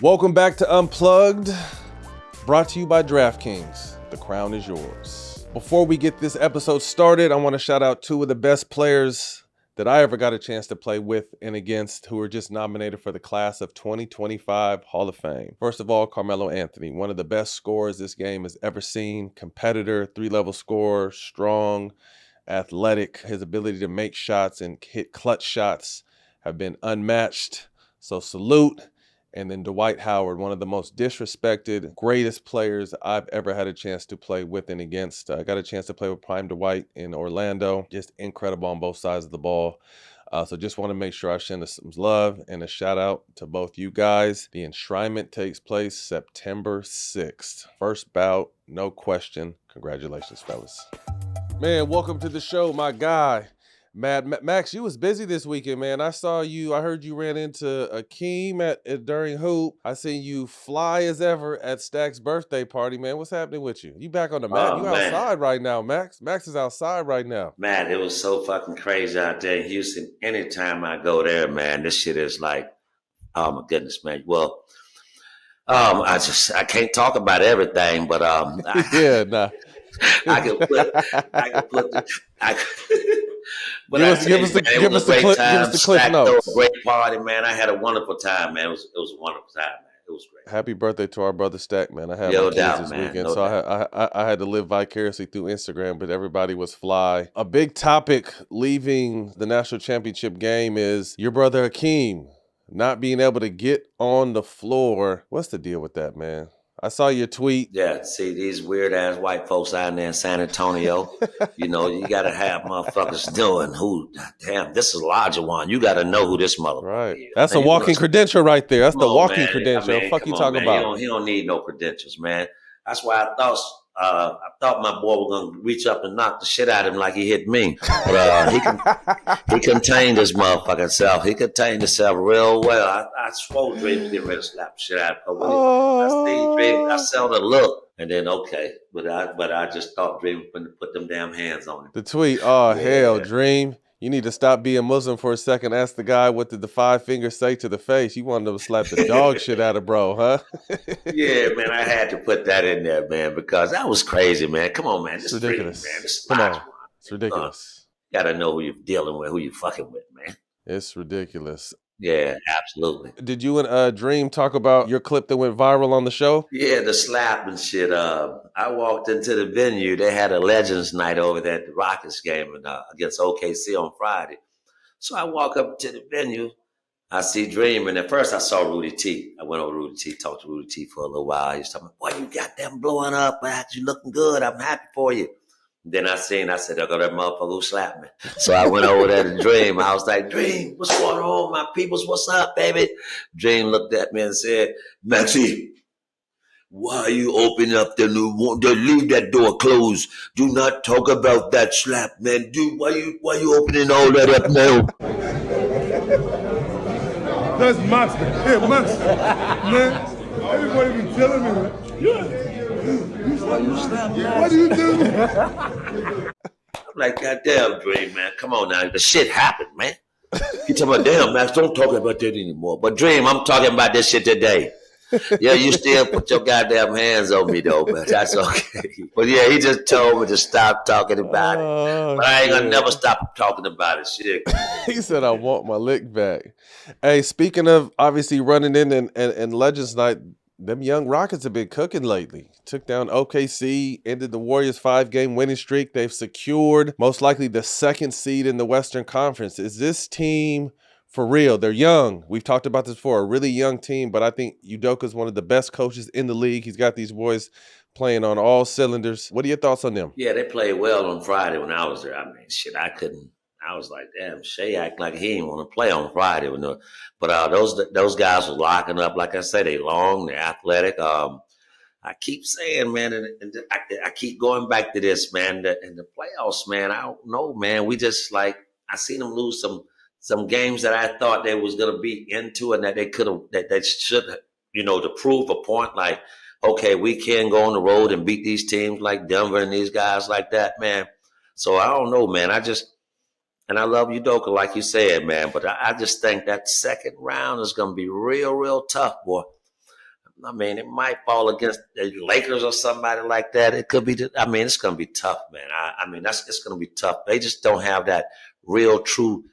Welcome back to Unplugged, brought to you by DraftKings. The crown is yours. Before we get this episode started, I want to shout out two of the best players that I ever got a chance to play with and against who were just nominated for the class of 2025 Hall of Fame. First of all, Carmelo Anthony, one of the best scorers this game has ever seen. Competitor, three-level scorer, strong, athletic. His ability to make shots and hit clutch shots have been unmatched. So salute. And then Dwight Howard, one of the most disrespected, greatest players I've ever had a chance to play with and against. I got a chance to play with Prime Dwight in Orlando. Just incredible on both sides of the ball. So just want to make sure I send some love and a shout out to both you guys. The enshrinement takes place September 6th. First bout, no question. Congratulations, fellas. Man, welcome to the show, my guy. Max, you was busy this weekend, man. I heard you ran into Hakeem during hoop. I seen you fly as ever at Stack's birthday party, man. What's happening with you? You back on the mat? You outside right now, Max. Max is outside right now. Man, it was so fucking crazy out there in Houston. Anytime I go there, man, this shit is like, oh my goodness, man. Well, I can't talk about everything, but yeah, nah. I can put But give us the clip notes. Great party, man. I had a wonderful time, man. It was a wonderful time, man. It was great. Happy birthday to our brother Stack, man. I had my kids this weekend, so I had to live vicariously through Instagram, but everybody was fly. A big topic leaving the national championship game is your brother Hakeem not being able to get on the floor. What's the deal with that, man? I saw your tweet. Yeah, see these weird-ass white folks out there in San Antonio. You know, you got to have motherfuckers doing this is Olajuwon. You got to know who this motherfucker is. That's a walking credential right there. That's the walking credential. Fuck you talking about? He don't need no credentials, man. That's why I thought my boy was going to reach up and knock the shit out of him like he hit me. But he contained his motherfucking self. He contained himself real well. I swore Dream was getting ready to slap the shit out of him. I saw the look. And then, okay. But I just thought Dream was going to put them damn hands on him. The tweet, hell, Dream. You need to stop being Muslim for a second. Ask the guy what did the 5 fingers say to the face. You wanted to slap the dog shit out of bro, huh? Yeah, man, I had to put that in there, man, because that was crazy, man. Come on, man. It's ridiculous. Come on. It's ridiculous. You got to know who you're dealing with, who you're fucking with, man. It's ridiculous. Yeah, absolutely. Did you and Dream talk about your clip that went viral on the show? Yeah, the slap and shit. I walked into the venue. They had a Legends night over there at the Rockets game against OKC on Friday. So I walk up to the venue. I see Dream, and at first I saw Rudy T. I went over to Rudy T, talked to Rudy T for a little while. He was talking, boy, you got them blowing up, man. You looking good. I'm happy for you. Then I said, there go that motherfucker who slapped me. So I went over there to Dream. I was like, Dream, what's going on, my peoples? What's up, baby? Dream looked at me and said, Maxie, why are you opening up the new one? Leave that door closed. Do not talk about that slap, man. Dude, why you opening all that up now? That's monster. Yeah, monster. Man, everybody been telling me, man. Yeah. What do you do? I'm like, goddamn, Dream, man. Come on now. The shit happened, man. You talking about, damn, Max, don't talk about that anymore. But Dream, I'm talking about this shit today. Yeah, you still put your goddamn hands on me, though, but that's okay. But yeah, he just told me to stop talking about it. But I ain't gonna never stop talking about it, shit. He said, I want my lick back. Hey, speaking of obviously running in and Legends Night, them young Rockets have been cooking lately. Took down OKC, ended the Warriors' 5-game winning streak. They've secured most likely the 2nd seed in the Western Conference. Is this team for real? They're young. We've talked about this before, a really young team, but I think Udoka's one of the best coaches in the league. He's got these boys playing on all cylinders. What are your thoughts on them? Yeah, they played well on Friday when I was there. I mean, shit, I was like, damn, Shea acting like he didn't want to play on Friday. But those guys were locking up. Like I said, they long, they're athletic. I keep saying, man, and I keep going back to this, man. In the playoffs, man, I don't know, man. We just like, I seen them lose some games that I thought they was gonna be into, and that they could have, that they should, to prove a point. Like, okay, we can go on the road and beat these teams like Denver and these guys like that, man. So I don't know, man. And I love Udoka, like you said, man. But I just think that second round is going to be real, real tough, boy. I mean, it might fall against the Lakers or somebody like that. It could be. I mean, it's going to be tough, man. I mean, it's going to be tough. They just don't have that real, true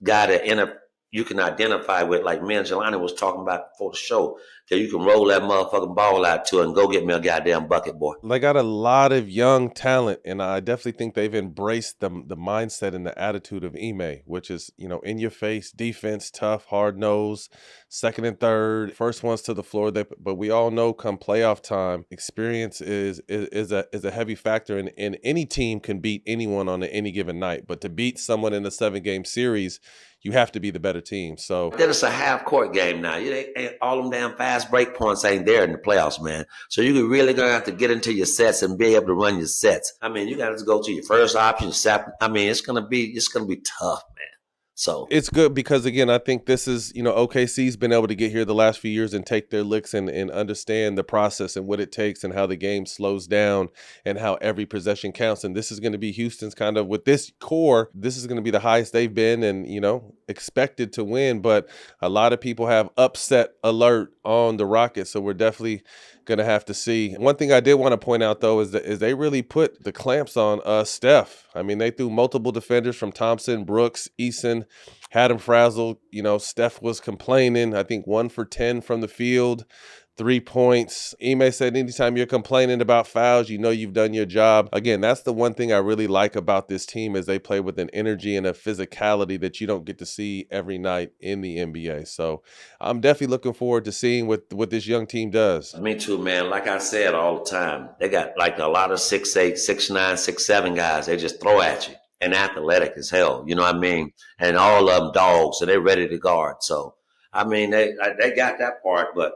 guy that you can identify with, like me and Jelani was talking about before the show, that you can roll that motherfucking ball out to and go get me a goddamn bucket, boy. They got a lot of young talent, and I definitely think they've embraced the mindset and the attitude of Ime, which is, in your face, defense, tough, hard nose, second and third, first ones to the floor. But we all know come playoff time, experience is a heavy factor, and any team can beat anyone on any given night. But to beat someone in a 7-game series, you have to be the better team. So then it's a half-court game now. All them damn fast break points ain't there in the playoffs, man. So you're really going to have to get into your sets and be able to run your sets. I mean, you got to go to your first option, second. I mean, it's going to be tough, man. So it's good because, again, I think this is, OKC's been able to get here the last few years and take their licks and understand the process and what it takes and how the game slows down and how every possession counts. And this is going to be Houston's kind of, with this core, this is going to be the highest they've been and, expected to win. But a lot of people have upset alert on the Rockets. So we're definitely going to have to see. One thing I did want to point out, though, is they really put the clamps on Steph. I mean, they threw multiple defenders from Thompson, Brooks, Eason, had him frazzled. Steph was complaining. I think 1 for 10 from the field, 3 points. Ime said anytime you're complaining about fouls, you've done your job. Again, that's the one thing I really like about this team is they play with an energy and a physicality that you don't get to see every night in the NBA. So I'm definitely looking forward to seeing what this young team does. Me too, man. Like I said all the time, they got like a lot of 6'8", 6'9", 6'7" guys. They just throw at you and athletic as hell. You know what I mean? And all of them dogs, so they're ready to guard. So, I mean, they got that part, but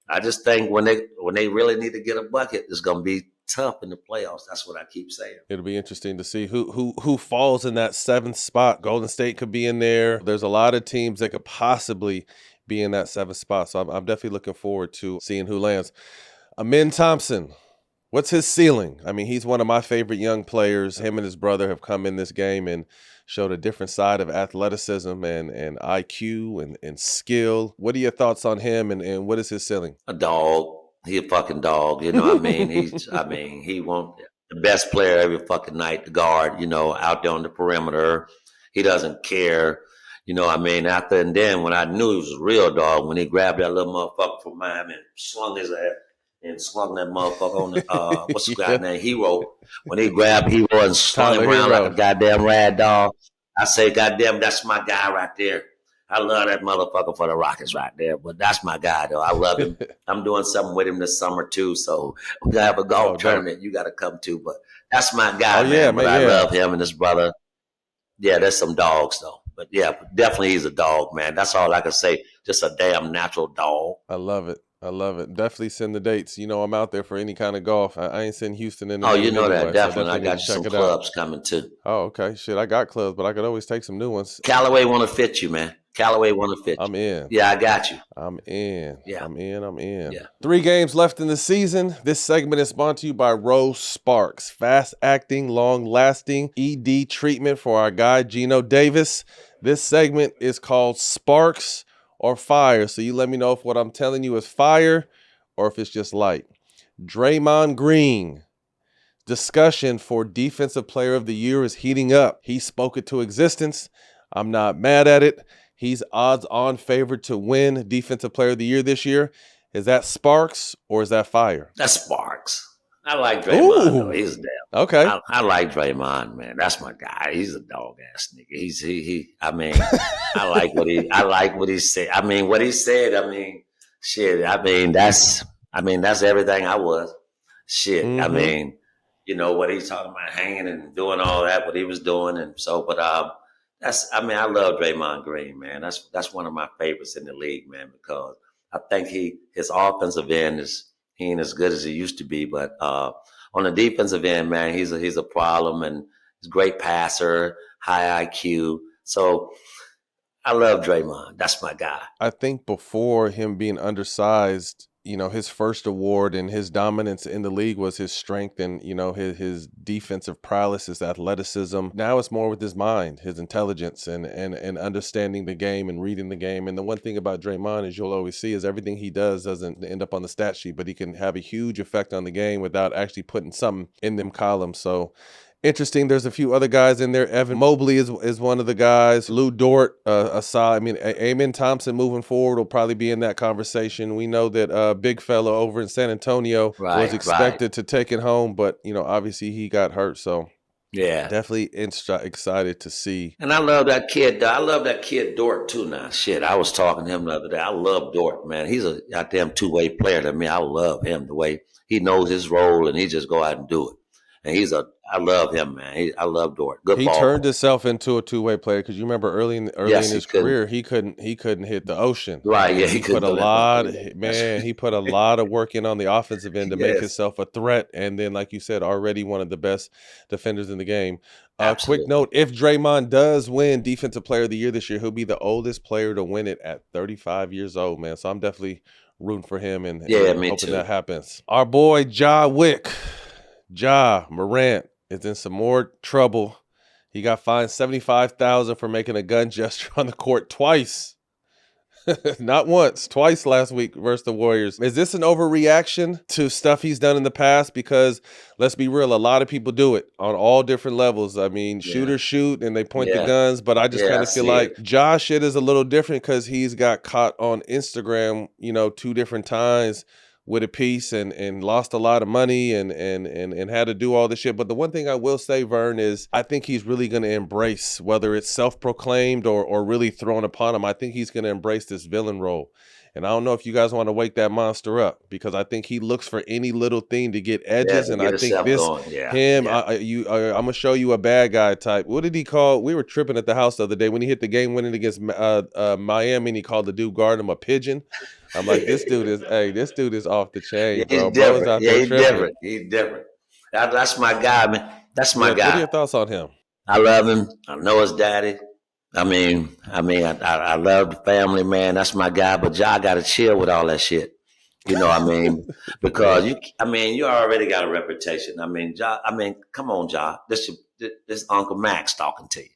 I just think when they really need to get a bucket, it's going to be tough in the playoffs. That's what I keep saying. It'll be interesting to see who falls in that 7th spot. Golden State could be in there. There's a lot of teams that could possibly be in that 7th spot. So I'm definitely looking forward to seeing who lands. Amin Thompson, what's his ceiling? I mean, he's one of my favorite young players. Him and his brother have come in this game and showed a different side of athleticism and IQ and skill. What are your thoughts on him and what is his ceiling? A dog. He a fucking dog. You know what I mean? He won't the best player every fucking night, the guard, out there on the perimeter. He doesn't care. You know what I mean? And then when I knew he was a real dog, when he grabbed that little motherfucker from Miami and slung his ass and slung that motherfucker on the, what's the guy named Hero? When he grabbed Hero and slung him around like a goddamn rad dog, I say, goddamn, that's my guy right there. I love that motherfucker for the Rockets right there, but that's my guy, though. I love him. I'm doing something with him this summer, too, so we're going to have a golf tournament. You got to come, too, but that's my guy, man. I love him and his brother. Yeah, there's some dogs, though. But, yeah, definitely he's a dog, man. That's all I can say. Just a damn natural dog. I love it. Definitely send the dates. I'm out there for any kind of golf. I ain't sending Houston in. Oh, you know that. Definitely. I got you some clubs coming, too. Oh, okay. Shit, I got clubs, but I could always take some new ones. Callaway want to fit you, man. Callaway want to fit you. I'm in. Yeah, I got you. I'm in. Yeah. I'm in. Yeah. 3 games left in the season. This segment is sponsored to you by Rose Sparks. Fast-acting, long-lasting ED treatment for our guy, Gino Davis. This segment is called Sparks or Fire. So you let me know if what I'm telling you is fire or if it's just light. Draymond Green. Discussion for Defensive Player of the Year is heating up. He spoke it to existence. I'm not mad at it. He's odds-on favorite to win Defensive Player of the Year this year. Is that Sparks or is that fire? That's Sparks. I like Draymond, though. He's damn. Okay. I like Draymond, man. That's my guy. He's a dog-ass nigga. I like what he said. What he said, shit. That's everything I was. Shit. Mm-hmm. What he's talking about, hanging and doing all that, what he was doing. And so, but I love Draymond Green, man. That's one of my favorites in the league, man, because I think his offensive end he ain't as good as he used to be, but on the defensive end, man, he's a problem, and he's a great passer, high IQ. So I love Draymond. That's my guy. I think before him being undersized, his first award and his dominance in the league was his strength and, his defensive prowess, his athleticism. Now it's more with his mind, his intelligence and understanding the game and reading the game. And the one thing about Draymond, as you'll always see, is everything he does doesn't end up on the stat sheet, but he can have a huge effect on the game without actually putting something in them columns. So interesting. There's a few other guys in there. Evan Mobley is one of the guys. Lou Dort, aside. I mean, Amen Thompson moving forward will probably be in that conversation. We know that big fella over in San Antonio was expected to take it home, but, obviously he got hurt. So yeah, definitely excited to see. And I love that kid. I love that kid Dort too now. Shit, I was talking to him the other day. I love Dort, man. He's a goddamn two-way player to me. I love him the way he knows his role and he just go out and do it. And I love him, man. I love Dort. Good ball. He turned himself into a two-way player because you remember early in his career, he couldn't hit the ocean. Right? Yeah, he put a lot. Man, he put a lot of work in on the offensive end to make himself a threat. And then, like you said, already one of the best defenders in the game. Quick note: if Draymond does win Defensive Player of the Year this year, he'll be the oldest player to win it at 35 years old, man. So I'm definitely rooting for him and hoping that happens. Our boy Ja Morant is in some more trouble. He got fined $75,000 for making a gun gesture on the court twice. Not once, twice last week versus the Warriors. Is this an overreaction to stuff he's done in the past? Because let's be real, a lot of people do it on all different levels. I mean, shooters shoot and they point the guns, but I just kind of feel like Josh shit is a little different because he's got caught on Instagram, 2 different times with a piece and lost a lot of money and had to do all this shit. But the one thing I will say, Vern, is I think he's really going to embrace, whether it's self-proclaimed or really thrown upon him, I think he's going to embrace this villain role. And I don't know if you guys want to wake that monster up because I think he looks for any little thing to get edges. And I think I'm going to show you a bad guy type. What did he call? We were tripping at the house the other day when he hit the game winning against Miami and he called the dude guarding him a pigeon. I'm like, this dude is off the chain, bro. He's different. He's different. That's my guy, man. That's my guy. What are your thoughts on him? I love him. I know his daddy. I love the family, man. That's my guy. But Ja got to chill with all that shit. You know what I mean? Because you already got a reputation. Come on, Ja. This Uncle Max talking to you.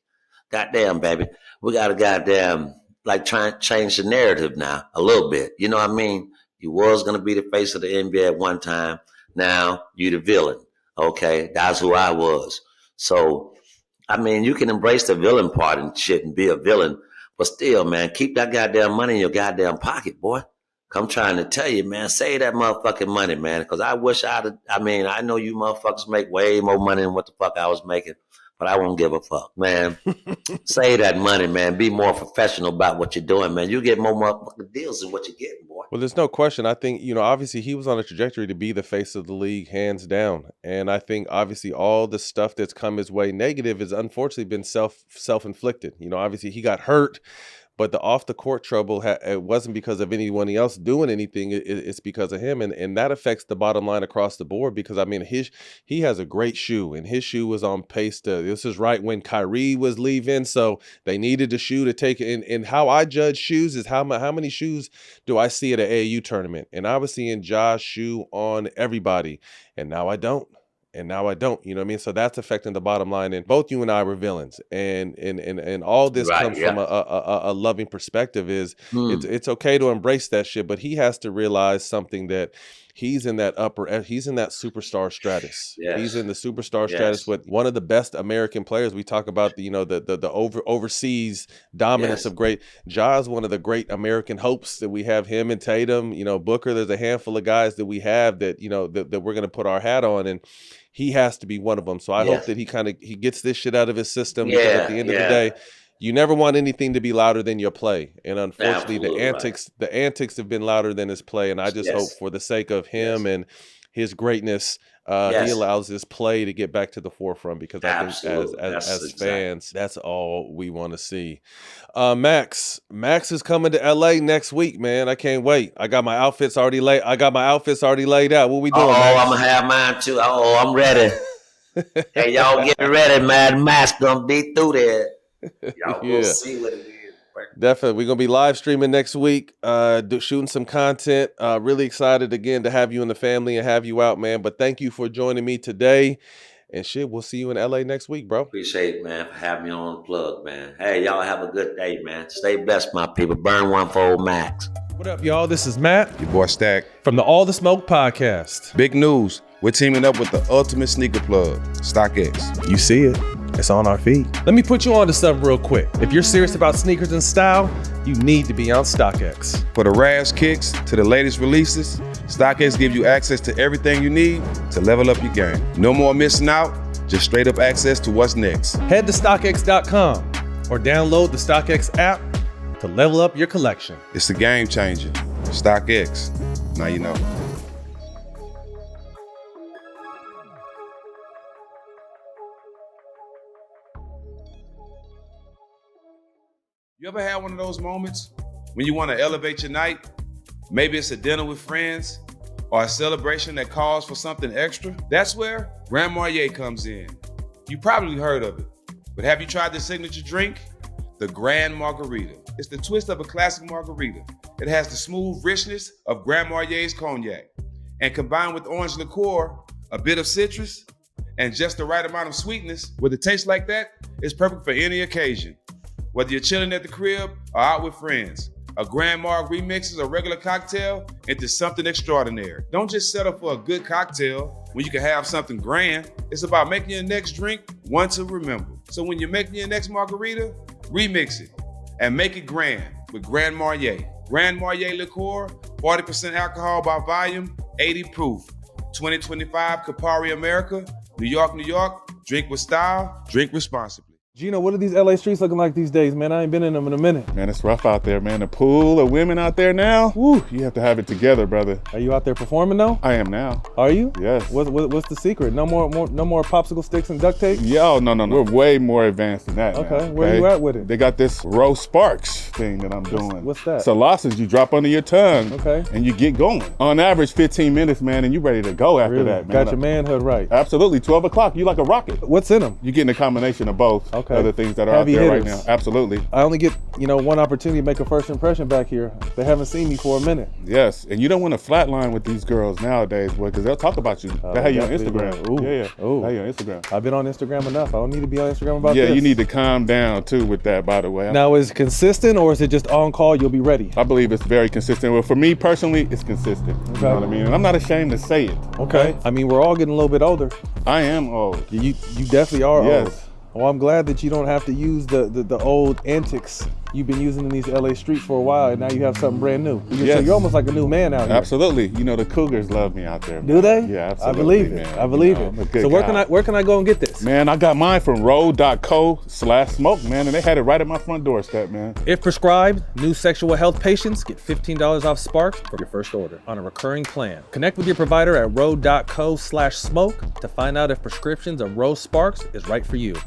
Goddamn, baby. We got to goddamn try and change the narrative now a little bit. You know what I mean? You was gonna be the face of the NBA at one time. Now you the villain. Okay, that's who I was. So you can embrace the villain part and shit and be a villain, but still, man, keep that goddamn money in your goddamn pocket, boy. I'm trying to tell you, man, save that motherfucking money, man, because I wish I know you motherfuckers make way more money than what the fuck I was making, but I won't give a fuck, man. Save that money, man. Be more professional about what you're doing, man. You get more motherfucking deals than what you're getting, boy. Well, there's no question. I think, obviously he was on a trajectory to be the face of the league, hands down. And I think, obviously, all the stuff that's come his way negative has unfortunately been self-inflicted. Obviously he got hurt. But the off-the-court trouble, it wasn't because of anyone else doing anything. It's because of him. And that affects the bottom line across the board because, he has a great shoe. And his shoe was on pace this is right when Kyrie was leaving. So they needed a shoe to take it. And how I judge shoes is how many shoes do I see at an AAU tournament? And I was seeing Ja's shoe on everybody. And now I don't. You know what I mean? So that's affecting the bottom line. And both you and I were villains. And all this comes from a loving perspective is it's okay to embrace that shit, but he has to realize something that he's in that superstar stratus. Yes. He's in the superstar status with one of the best American players. We talk about the overseas dominance of great. Ja is one of the great American hopes that we have, him and Tatum, Booker. There's a handful of guys that we have that, that we're going to put our hat on, and he has to be one of them. So I hope that he gets this shit out of his system because at the end of the day, you never want anything to be louder than your play. And unfortunately, the antics have been louder than his play. And I just hope for the sake of him and his greatness, he allows his play to get back to the forefront because I think as fans, that's all we want to see. Max is coming to LA next week, man. I can't wait. I got my outfits already laid out. What we doing, Max? I'm gonna have mine too. I'm ready. Hey, y'all get ready, man. Max gonna be through there. Y'all will see what it is. Definitely. We're going to be live streaming next week, shooting some content. Really excited again to have you in the family and have you out, man. But thank you for joining me today. And shit, we'll see you in LA next week, bro. Appreciate it, man, for having me on the plug, man. Hey, y'all have a good day, man. Stay blessed, my people. Burn one for old Max. What up, y'all? This is Matt. Your boy Stack. From the All the Smoke podcast. Big news. We're teaming up with the ultimate sneaker plug, StockX. You see it. It's on our feed. Let me put you on to something real quick. If you're serious about sneakers and style, you need to be on StockX. For the Raz kicks to the latest releases, StockX gives you access to everything you need to level up your game. No more missing out, just straight up access to what's next. Head to StockX.com or download the StockX app to level up your collection. It's a game changer. StockX. Now you know. You ever had one of those moments when you want to elevate your night? Maybe it's a dinner with friends or a celebration that calls for something extra. That's where Grand Marnier comes in. You probably heard of it, but have you tried the signature drink? The Grand Margarita. It's the twist of a classic margarita. It has the smooth richness of Grand Marnier's cognac, and combined with orange liqueur, a bit of citrus, and just the right amount of sweetness, with a taste like that, it's perfect for any occasion. Whether you're chilling at the crib or out with friends, a Grand Marg remixes a regular cocktail into something extraordinary. Don't just settle for a good cocktail when you can have something grand. It's about making your next drink one to remember. So when you're making your next margarita, remix it and make it grand with Grand Marnier. Grand Marnier liqueur, 40% alcohol by volume, 80 proof. 2025 Campari America, New York, New York. Drink with style, drink responsibly. Gino, what are these LA streets looking like these days, man? I ain't been in them in a minute. Man, it's rough out there, man. The pool of women out there now, woo, you have to have it together, brother. Are you out there performing though? I am now. Are you? Yes. What's the secret? No more popsicle sticks and duct tape? Yo, no. We're way more advanced than that. Okay, now, where you at with it? They got this Row Sparks thing that I'm doing. What's that? It's a lozenge you drop under your tongue. Okay. And you get going. On average, 15 minutes, man, and you ready to go after that, man. Got your manhood right. Absolutely. 12 o'clock, you like a rocket. What's in them? You're getting a combination of both. Okay. Other things that are Heavy out there hitters. right now. Absolutely. I only get, one opportunity to make a first impression back here. They haven't seen me for a minute. Yes, and you don't want to flatline with these girls nowadays, boy, because they'll talk about you. They have you on definitely, Instagram. Ooh. Yeah. Ooh. They have you on Instagram. I've been on Instagram enough. I don't need to be on Instagram about this. Yeah, you need to calm down too with that, by the way. Now, is it consistent or is it just on call, you'll be ready? I believe it's very consistent. Well, for me personally, it's consistent. You know what I mean? And I'm not ashamed to say it. Okay. I mean, we're all getting a little bit older. I am old. You definitely are Yes. old. Well, I'm glad that you don't have to use the old antics you've been using in these LA streets for a while, and now you have something brand new. So Yes. you're almost like a new man out here. Absolutely. The Cougars love me out there. Man. Do they? Yeah, absolutely. I believe it. Man. I believe I'm a it. good So where guy. can I go and get this? Man, I got mine from road.co/smoke, man, and they had it right at my front doorstep, man. If prescribed, new sexual health patients get $15 off Sparks for your first order on a recurring plan. Connect with your provider at road.co/smoke to find out if prescriptions of Rose Sparks is right for you.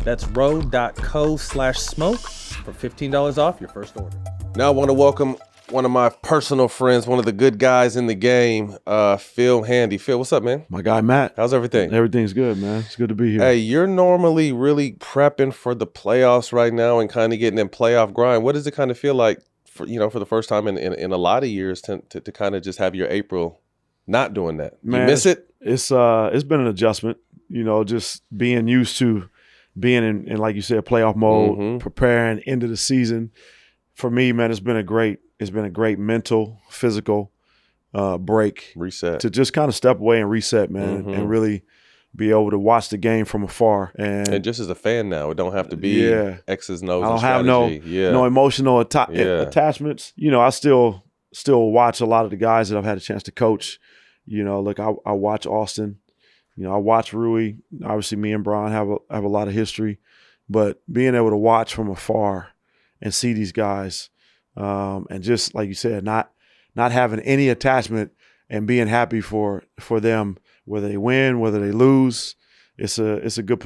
That's road.co/smoke for $15 off your first order. Now I want to welcome one of my personal friends, one of the good guys in the game, Phil Handy. Phil, what's up, man? My guy, Matt. How's everything? Everything's good, man. It's good to be here. Hey, you're normally really prepping for the playoffs right now and kind of getting in playoff grind. What does it kind of feel like for the first time in a lot of years to kind of just have your April not doing that? Man, you miss it? It's been an adjustment, just being used to being in like you said, playoff mode, preparing into the season. For me, man, it's been a great mental, physical break. Reset. To just kind of step away and reset, man, and really be able to watch the game from afar. And just as a fan now, it don't have to be X's and O's. I don't and have no emotional attachments. I still watch a lot of the guys that I've had a chance to coach. Look, I watch Austin. I watch Rui. Obviously, me and Brian have a lot of history, but being able to watch from afar and see these guys, and just like you said, not having any attachment and being happy for them, whether they win, whether they lose, it's a good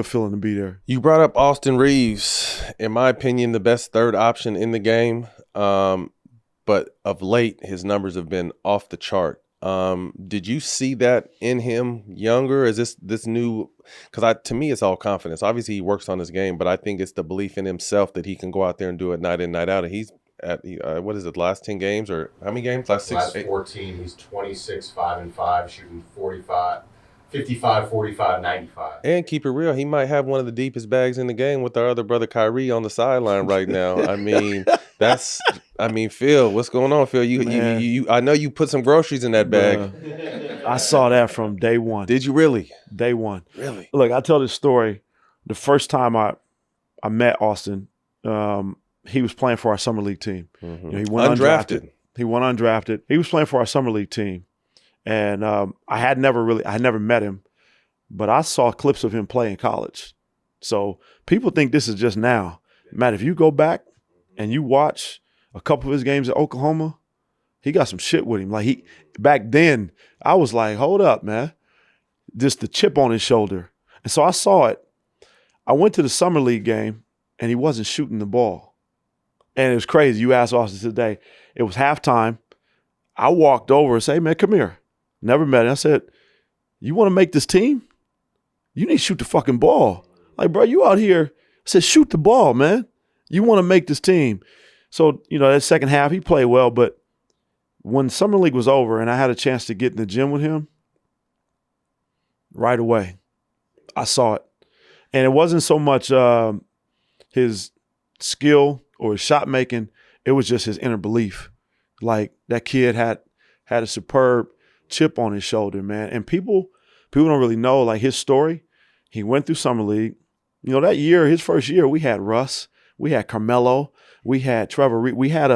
feeling to be there. You brought up Austin Reaves, in my opinion, the best third option in the game, but of late his numbers have been off the chart. Did you see that in him younger? Is this new? Because to me, it's all confidence. Obviously, he works on his game, but I think it's the belief in himself that he can go out there and do it night in, night out. And he's at what is it? Last 10 games or how many games? Last 14. He's 26, 5-5, shooting 55, 45, 95. And keep it real, he might have one of the deepest bags in the game with our other brother Kyrie on the sideline right now. I mean, Phil, what's going on, Phil? You I know you put some groceries in that bag. I saw that from day one. Did you really? Day one. Really? Look, I tell this story. The first time I met Austin, he was playing for our summer league team. Mm-hmm. He went undrafted. He went undrafted. He was playing for our summer league team. And I had never met him, but I saw clips of him play in college. So people think this is just now. Matt, if you go back and you watch a couple of his games at Oklahoma, he got some shit with him. Like back then, I was like, hold up, man. Just the chip on his shoulder. And so I saw it. I went to the summer league game and he wasn't shooting the ball. And it was crazy. You asked Austin today. It was halftime. I walked over and said, hey, man, come here. Never met him. I said, you want to make this team? You need to shoot the fucking ball. Like, bro, you out here. I said, shoot the ball, man. You want to make this team. So, that second half, he played well. But when Summer League was over and I had a chance to get in the gym with him, right away, I saw it. And it wasn't so much his skill or his shot making. It was just his inner belief. Like, that kid had a superb chip on his shoulder, man. And people don't really know, like, his story. He went through Summer League. That year, his first year, we had Russ, we had Carmelo, we had Trevor Reed. We had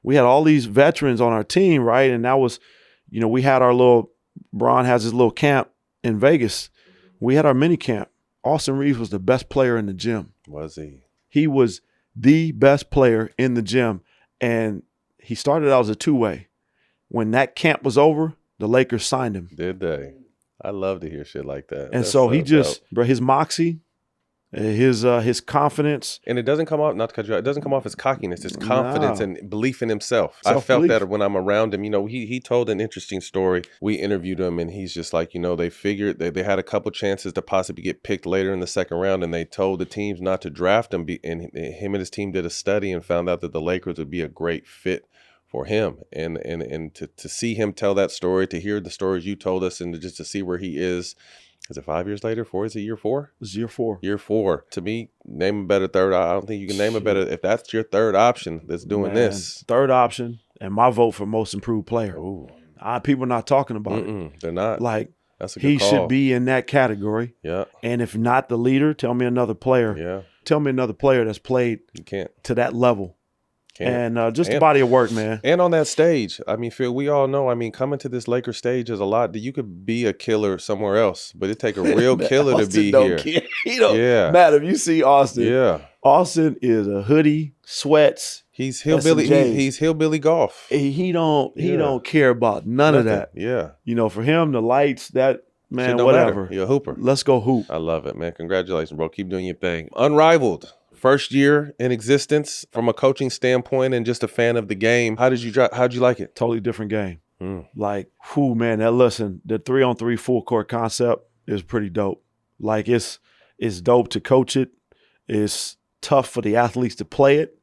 all these veterans on our team, right? And that was, we had our little, Bron has his little camp in Vegas. We had our mini camp. Austin Reaves was the best player in the gym. Was he? He was the best player in the gym. And he started out as a two-way. When that camp was over, the Lakers signed him. Did they? I love to hear shit like that. And so he just, bro, his moxie, his confidence. And it doesn't come off, not to cut you out, it doesn't come off as cockiness. It's confidence and belief in himself. I felt that when I'm around him. He told an interesting story. We interviewed him and he's just like, they figured they had a couple chances to possibly get picked later in the second round and they told the teams not to draft him. And him and his team did a study and found out that the Lakers would be a great fit for him. And to see him tell that story, to hear the stories you told us and just to see where he is it 5 years later? Is it year 4? It's year 4. Year 4. To me, name a better third. I don't think you can name a better. If that's your third option that's doing this. Third option and my vote for most improved player. Ooh. People are not talking about it. They're not. Like, that's a good he call. should be in that category. Yeah. And if not the leader, tell me another player. Yeah. Tell me another player that's played to that level. And just the body of work, man. And on that stage, Phil, we all know, coming to this Lakers stage is a lot. You could be a killer somewhere else, but it take a real killer to be here. He don't matter. If you see Austin, Austin is a hoodie, sweats. He's hillbilly. He's hillbilly golf. He don't care about none of that. Yeah. For him, the lights, that, man, whatever. Matter. You're a hooper. Let's go hoop. I love it, man. Congratulations, bro. Keep doing your thing. Unrivaled. First year in existence from a coaching standpoint and just a fan of the game. How'd you like it? Totally different game. Like, man, the 3-on-3 full court concept is pretty dope. Like, it's dope to coach it. It's tough for the athletes to play it,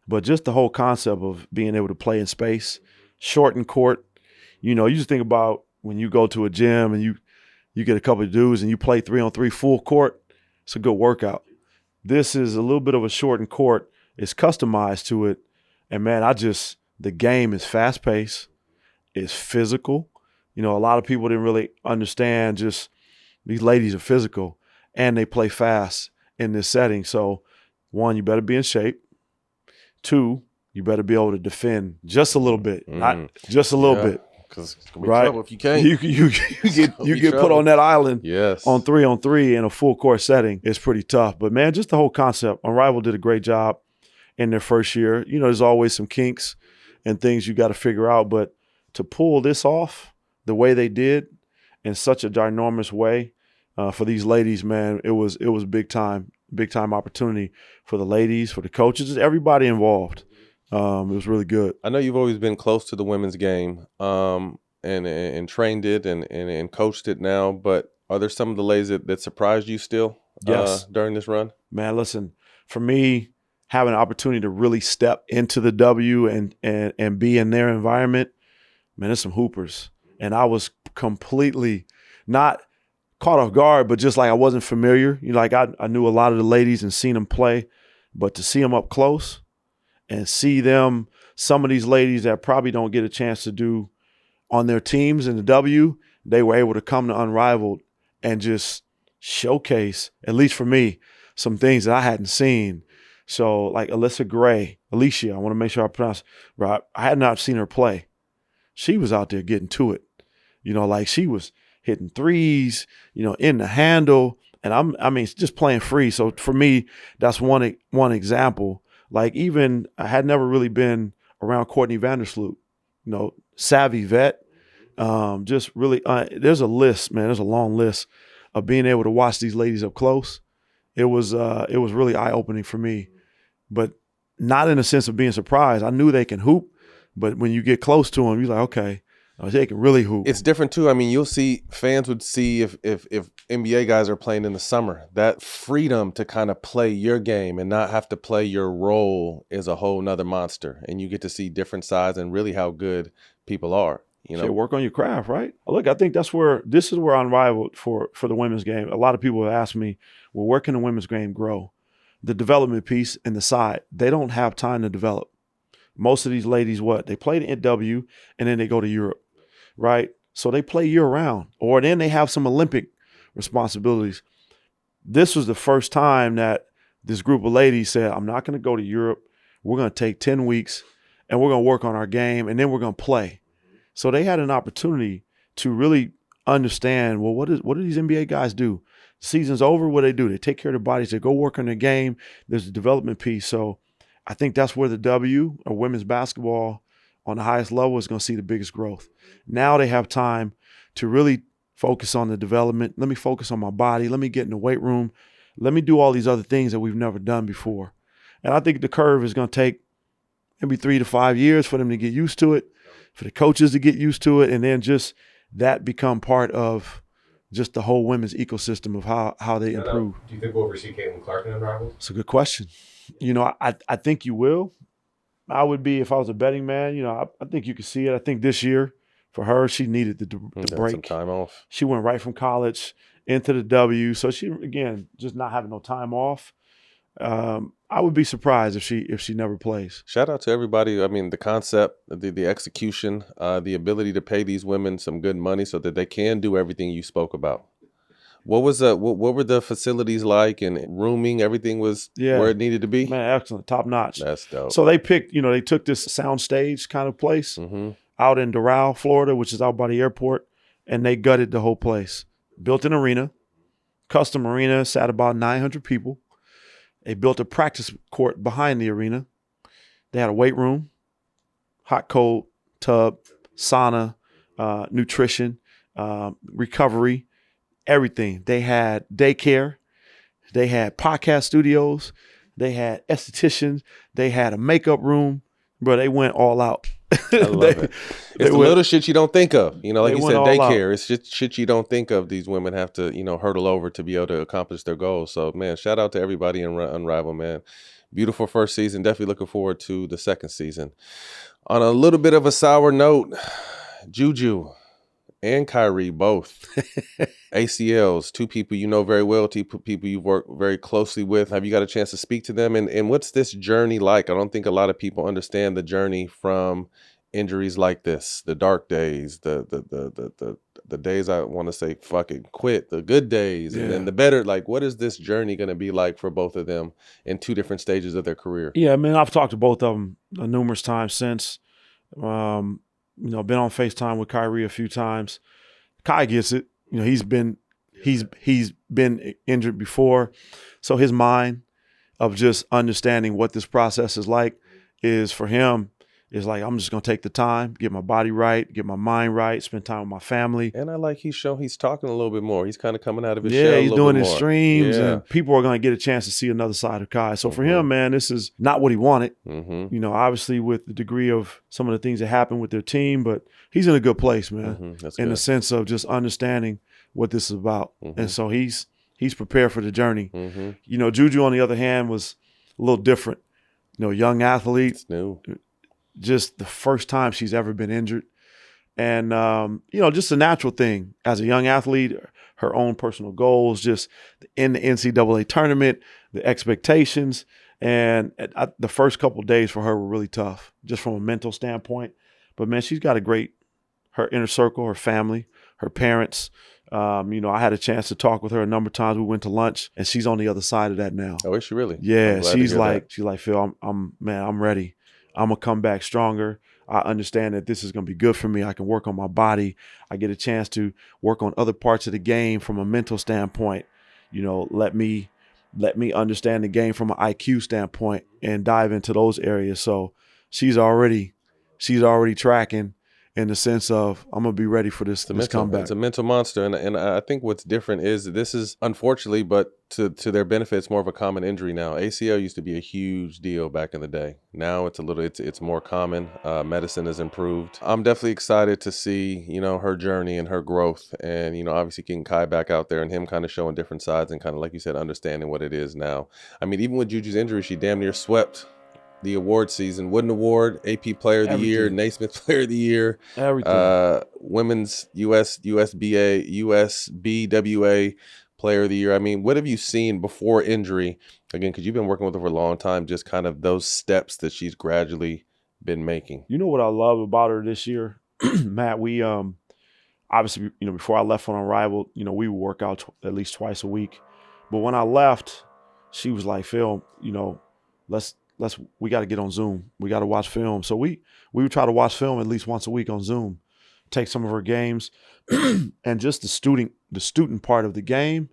but just the whole concept of being able to play in space, shorten court. You just think about when you go to a gym and you get a couple of dudes and you play 3-on-3 full court, it's a good workout. This is a little bit of a shortened court. It's customized to it. And, man, the game is fast-paced. It's physical. A lot of people didn't really understand just these ladies are physical and they play fast in this setting. So, 1, you better be in shape. 2, you better be able to defend just a little bit, not just a little bit. Because it's going to be trouble if you can't. You get put on that island on 3-on-3 in a full court setting. It's pretty tough. But, man, just the whole concept. Unrivaled did a great job in their first year. There's always some kinks and things you got to figure out. But to pull this off the way they did in such a ginormous way for these ladies, man, it was big time opportunity for the ladies, for the coaches, everybody involved. It was really good. I know you've always been close to the women's game. and trained it and coached it now. But are there some of the ladies that surprised you still? Yes. During this run? Man, listen, for me, having an opportunity to really step into the W and be in their environment, man, there's some hoopers. And I was completely not caught off guard, but just like I wasn't familiar. Like I knew a lot of the ladies and seen them play, but to see them up close and see them, some of these ladies that probably don't get a chance to do on their teams in the W, they were able to come to Unrivaled and just showcase, at least for me, some things that I hadn't seen. So like Alicia, I want to make sure I pronounce right. I had not seen her play. She was out there getting to it. Like she was hitting threes, in the handle, and I mean, just playing free. So for me, that's one example. Like even I had never really been around Courtney Vandersloot, savvy vet. Just really, there's a list, man. There's a long list of being able to watch these ladies up close. It was really eye-opening for me, but not in a sense of being surprised. I knew they can hoop, but when you get close to them, you're like, okay, they can really hoop. It's different too. I mean, fans would see if NBA guys are playing in the summer, that freedom to kind of play your game and not have to play your role is a whole nother monster. And you get to see different sides and really how good people are. Work on your craft, right? Look, I think this is where Unrivaled for the women's game. A lot of people have asked me, well, where can the women's game grow? The development piece and the side, they don't have time to develop. Most of these ladies, they play the NW and then they go to Europe, right? So they play year round, or then they have some Olympic responsibilities. This was the first time that this group of ladies said, I'm not going to go to Europe. We're going to take 10 weeks and we're going to work on our game and then we're going to play. So they had an opportunity to really understand, well, what do these NBA guys do? Season's over, what do? They take care of their bodies. They go work on their game. There's a development piece. So I think that's where the W, or women's basketball on the highest level, is going to see the biggest growth. Now they have time to really focus on the development. Let me focus on my body. Let me get in the weight room. Let me do all these other things that we've never done before. And I think the curve is going to take maybe 3 to 5 years for them to get used to it, for the coaches to get used to it, and then just that become part of just the whole women's ecosystem of how they improve. Do you think we'll ever see Caitlin Clark in Unrivaled? It's a good question. I think you will. I would be, if I was a betting man, I think you could see it. I think this year for her, she needed the break. Some time off. She went right from college into the W. So she, again, just not having no time off. I would be surprised if she never plays. Shout out to everybody. I mean, the concept, the execution, the ability to pay these women some good money so that they can do everything you spoke about. What were the facilities like, and rooming? Everything was where it needed to be? Man, excellent, top notch. That's dope. So they picked, they took this soundstage kind of place out in Doral, Florida, which is out by the airport, and they gutted the whole place. Built an arena, custom arena, sat about 900 people. They built a practice court behind the arena. They had a weight room, hot, cold tub, sauna, nutrition, recovery, everything. They had daycare. They had podcast studios. They had estheticians. They had a makeup room. Bro, they went all out. I love it. It's the little shit you don't think of. Like you said, daycare. It's just shit you don't think of. These women have to, hurdle over to be able to accomplish their goals. So, man, shout out to everybody in Unrivaled, man. Beautiful first season. Definitely looking forward to the second season. On a little bit of a sour note, JuJu and Kyrie both ACLs, two people you know very well, two people you've worked very closely with. Have you got a chance to speak to them? And what's this journey like? I don't think a lot of people understand the journey from injuries like this, the dark days, the days I want to say fucking quit, the good days, and then the better. Like, what is this journey going to be like for both of them in two different stages of their career? Yeah, I mean, I've talked to both of them numerous times since. Been on FaceTime with Kyrie a few times. Kai gets it. He's been injured before, so his mind of just understanding what this process is like is for him. It's like I'm just gonna take the time, get my body right, get my mind right, spend time with my family. And I like he's talking a little bit more. He's kind of coming out of his shell. Yeah, a he's little doing bit his more. streams, Yeah. and people are gonna get a chance to see another side of Kai. So for him, man, this is not what he wanted. Mm-hmm. You know, obviously with the degree of some of the things that happened with their team, but he's in a good place, man. That's in good. the sense of just understanding what this is about, and so he's prepared for the journey. You know, JuJu on the other hand was a little different. You know, young athlete. It's new. Just the first time she's ever been injured. And, you know, just a natural thing as a young athlete, her own personal goals, just in the NCAA tournament, the expectations. And the first couple of days for her were really tough, just from a mental standpoint. But, man, she's got her inner circle, her family, her parents. You know, I had a chance to talk with her a number of times. We went to lunch, and she's on the other side of that now. Oh, is she really? Yeah, she's like, Phil, I'm ready. I'm going to come back stronger. I understand that this is going to be good for me. I can work on my body. I get a chance to work on other parts of the game from a mental standpoint. You know, let me understand the game from an IQ standpoint and dive into those areas. So she's already tracking in the sense of I'm going to be ready for this comeback. It's a mental monster. And I think what's different is this is, unfortunately, but to their benefit, it's more of a common injury now. ACL used to be a huge deal back in the day. Now it's more common. Medicine has improved. I'm definitely excited to see, you know, her journey and her growth, and, you know, obviously getting Kai back out there and him kind of showing different sides and kind of, like you said, understanding what it is now. I mean, even with JuJu's injury, she damn near swept the award season. Wooden Award, AP Player of the Year, Naismith Player of the Year, everything. Women's USBWA Player of the Year. I mean, what have you seen before injury? Again, because you've been working with her for a long time, just kind of those steps that she's gradually been making. You know what I love about her this year, Matt? We obviously, you know, before I left on Unrivaled, you know, we would work out at least twice a week. But when I left, she was like, Phil, you know, we got to get on Zoom. We got to watch film. So we would try to watch film at least once a week on Zoom, take some of her games. And just the student part of the game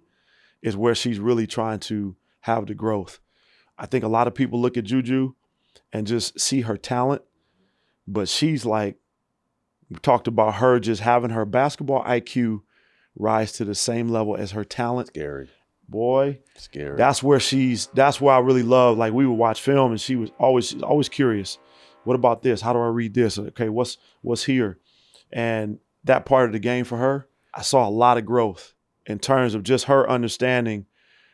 is where she's really trying to have the growth. I think a lot of people look at JuJu and just see her talent, but she's like, we talked about her just having her basketball IQ rise to the same level as her talent. Scary. Boy, scary. That's where I really love. Like, we would watch film and she was always curious. What about this? How do I read this? Okay, what's here? And that part of the game for her, I saw a lot of growth in terms of just her understanding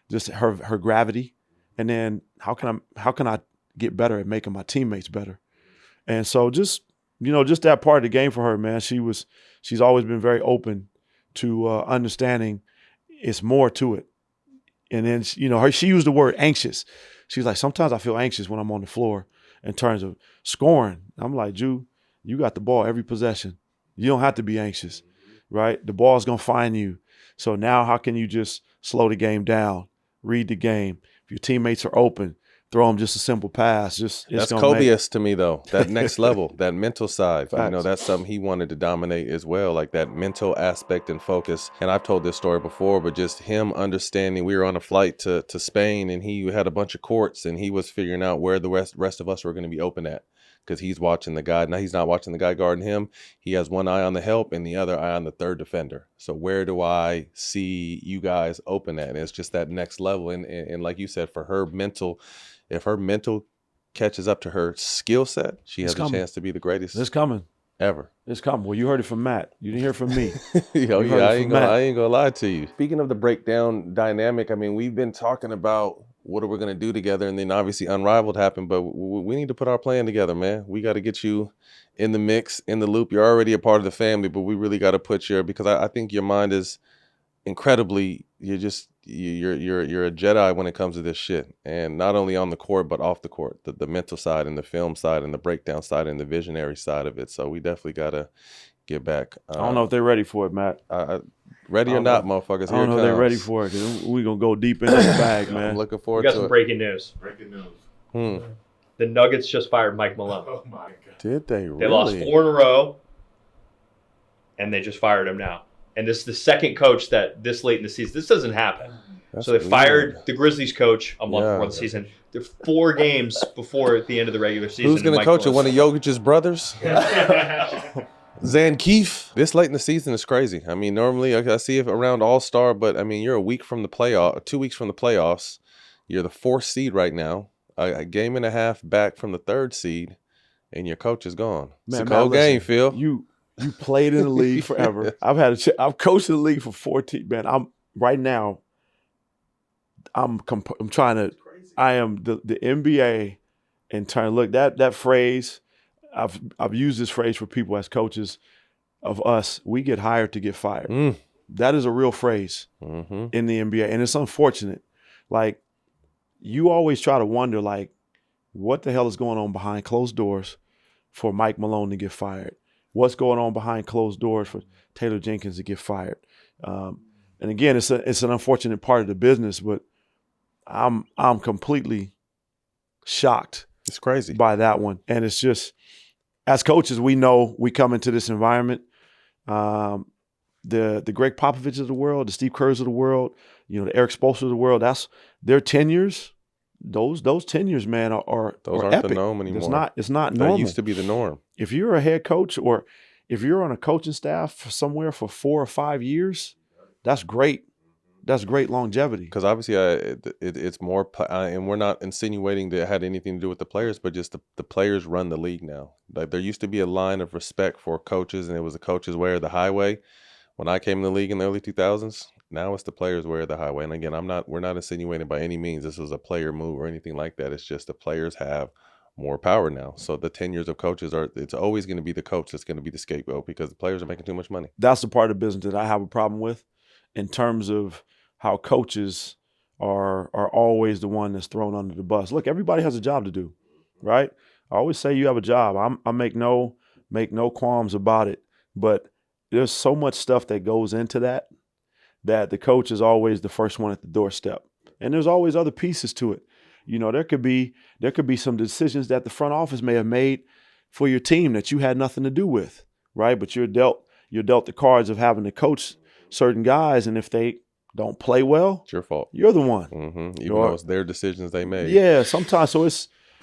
just her gravity. And then how can I get better at making my teammates better? And so just that part of the game for her, man, she's always been very open to understanding it's more to it. And then, you know, she used the word anxious. She's like, sometimes I feel anxious when I'm on the floor in terms of scoring. I'm like, Ju, you got the ball every possession. You don't have to be anxious, right? The ball's going to find you. So now how can you just slow the game down, read the game? If your teammates are open, throw them just a simple pass. That's Kobe-esque to me, though. That next level, that mental side. Facts. You know, that's something he wanted to dominate as well, like that mental aspect and focus. And I've told this story before, but just him understanding. We were on a flight to Spain, and he had a bunch of courts, and he was figuring out where the rest of us were going to be open at, because he's watching the guy. Now, he's not watching the guy guarding him. He has one eye on the help and the other eye on the third defender. So where do I see you guys open at? And it's just that next level. And like you said, for her mental, if her mental catches up to her skill set, she has a chance to be the greatest. It's coming. Ever. It's coming. Well, you heard it from Matt. You didn't hear it from me. I ain't gonna lie to you. Speaking of the breakdown dynamic, I mean, we've been talking about what are we going to do together, and then obviously Unrivaled happened, but we need to put our plan together, man. We got to get you in the mix, in the loop. You're already a part of the family, but we really got to put because I think your mind is incredibly, you're a Jedi when it comes to this shit, and not only on the court but off the court, the mental side and the film side and the breakdown side and the visionary side of it. So we definitely got to get back. I don't know if they're ready for it, Matt. Ready or not, motherfuckers. I don't know if they're ready for it, because we're going to go deep into the bag, man. I'm looking forward to it. We got some breaking news. The Nuggets just fired Mike Malone. Oh, my God. Did they really? They lost 4 in a row, and they just fired him now. And this is the second coach that this late in the season. This doesn't happen. So they fired the Grizzlies coach a month before the season. They're 4 games before the end of the regular season. Who's going to coach it? One of Jokic's brothers? Zan Keefe. This late in the season is crazy. I mean, normally I see it around All-Star, but I mean, you're a week from the playoff, 2 weeks from the playoffs. You're the 4th seed right now, a game and a half back from the 3rd seed, and your coach is gone. Man, it's a cold game, Phil. You played in the league forever. I've coached in the league for 14. Man, I'm trying to. I am the NBA, and trying to look that phrase. I've used this phrase for people as coaches of us. We get hired to get fired. That is a real phrase in the NBA, and it's unfortunate. Like, you always try to wonder, like, what the hell is going on behind closed doors for Mike Malone to get fired? What's going on behind closed doors for Taylor Jenkins to get fired? And again, it's an unfortunate part of the business, but I'm completely shocked. It's crazy by that one, and it's just, as coaches, we know we come into this environment. The Greg Popoviches of the world, the Steve Kerrs of the world, the Eric Spoelstra of the world. That's their tenures. Those tenures, man, are aren't epic. The norm anymore. It's not normal. That used to be the norm. If you're a head coach, or if you're on a coaching staff somewhere for 4 or 5 years, that's great. That's great longevity. Because obviously it's more, and we're not insinuating that it had anything to do with the players, but just the players run the league now. Like, there used to be a line of respect for coaches, and it was the coaches' way or the highway. When I came in the league in the early 2000s, now it's the players' way or the highway. And again, we're not insinuating by any means this was a player move or anything like that. It's just the players have more power now. So the tenures of coaches it's always going to be the coach that's going to be the scapegoat, because the players are making too much money. That's the part of the business that I have a problem with, in terms of how coaches are always the one that's thrown under the bus. Look, everybody has a job to do, right? I always say you have a job. I make no qualms about it, but there's so much stuff that goes into that the coach is always the first one at the doorstep. And there's always other pieces to it. There could be some decisions that the front office may have made for your team that you had nothing to do with, right? But you're dealt the cards of having to coach certain guys, and if they don't play well, it's your fault. You're the one. Even though it's their decisions they made. Yeah, sometimes. So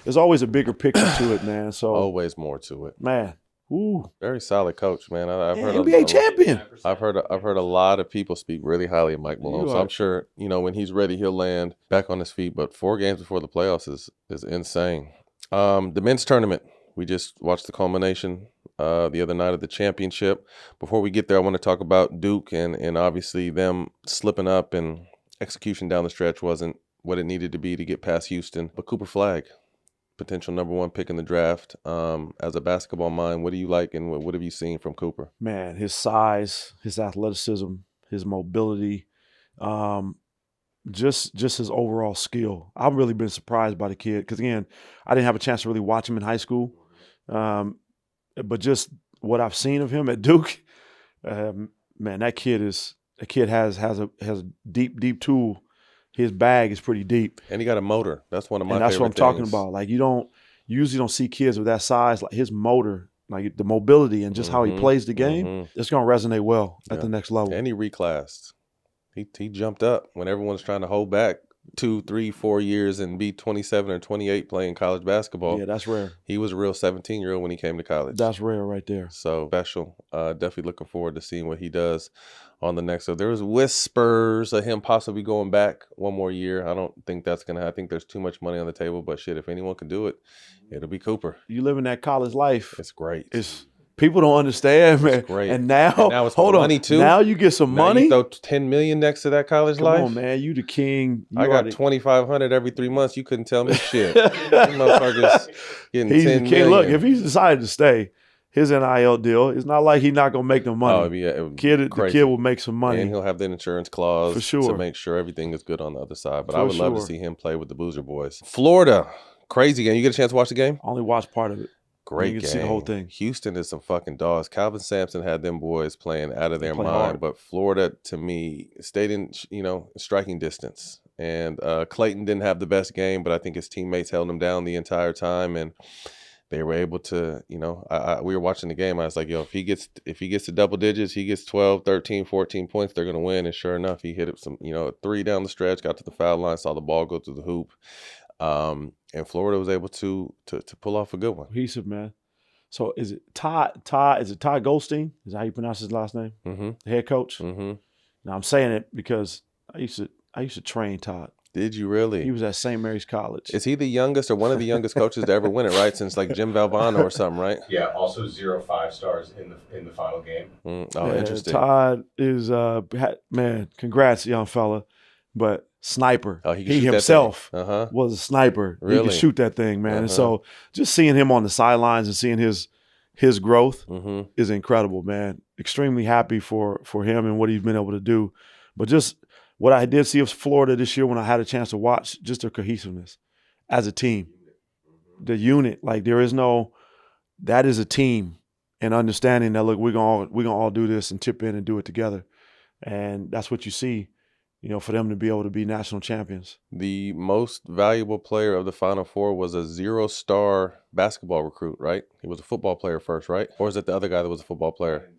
there's always a bigger picture to it, man. So always more to it, man. Ooh, very solid coach, man. I've heard NBA champion. I've heard a lot of people speak really highly of Mike Malone. So I'm sure when he's ready, he'll land back on his feet. But 4 games before the playoffs is insane. The men's tournament, we just watched the culmination the other night of the championship. Before we get there, I want to talk about Duke and obviously them slipping up, and execution down the stretch wasn't what it needed to be to get past Houston. But Cooper Flagg, potential number 1 pick in the draft. As a basketball mind, what do you like, and what have you seen from Cooper? Man, his size, his athleticism, his mobility, just his overall skill. I've really been surprised by the kid, because again, I didn't have a chance to really watch him in high school. But just what I've seen of him at Duke, man, that kid has a deep tool. His bag is pretty deep, and he got a motor. That's one of my favorite things. And that's what I'm talking about. Like, you usually don't see kids with that size, like his motor, like the mobility and just how he plays the game. It's going to resonate well at the next level. And he reclassed. He jumped up when everyone's trying to hold back 2, 3, 4 years and be 27 or 28 playing college basketball. Yeah, that's rare. He was a real 17-year-old when he came to college. That's rare right there. So special. Definitely looking forward to seeing what he does on the next. So there was whispers of him possibly going back 1 more year. I don't think that's going to, I think there's too much money on the table, but shit, if anyone can do it, it'll be Cooper. You live in that college life. It's great. People don't understand, man. It's great. And now it's money too. Now you get some money. You throw $10 million next to that college life. Come on, man. You the king. I got $2,500 every 3 months. You couldn't tell me shit. Motherfuckers getting he's $10 the king. million. Look, if he's decided to stay, his NIL deal, it's not like he's not gonna make no money. Oh, yeah, the kid will make some money, and he'll have the insurance clause for sure to make sure everything is good on the other side. But I would love to see him play with the Boozer Boys. Florida, crazy game. You get a chance to watch the game? I only watched part of it. Great you game. See the whole thing. Houston is some fucking dogs. Calvin Sampson had them boys playing out of their mind, hard. But Florida, to me, stayed in striking distance. And Clayton didn't have the best game, but I think his teammates held him down the entire time. And they were able to, we were watching the game. I was like, yo, if he gets to double digits, he gets 12, 13, 14 points, they're going to win. And sure enough, he hit it some, a 3 down the stretch, got to the foul line, saw the ball go through the hoop. And Florida was able to pull off a good one. Cohesive, man. So is it Todd Goldstein? Is that how you pronounce his last name? Mm-hmm. The head coach? Mm-hmm. Now I'm saying it because I used to train Todd. Did you really? He was at St. Mary's College. Is he the youngest or one of the youngest coaches to ever win it, right? Since like Jim Valvano or something, right? Yeah, also 0 5-stars in the final game. Interesting. Todd is man, congrats, young fella. But sniper. He himself was a sniper. Really? He could shoot that thing, man. And so just seeing him on the sidelines and seeing his growth is incredible, man. Extremely happy for him and what he's been able to do. But just what I did see of Florida this year when I had a chance to watch, just their cohesiveness as a team. The unit, like that is a team, and understanding that, look, we're gonna all do this and chip in and do it together. And that's what you see, for them to be able to be national champions. The most valuable player of the Final Four was a 0-star basketball recruit, right? He was a football player first, right? Or is it the other guy that was a football player?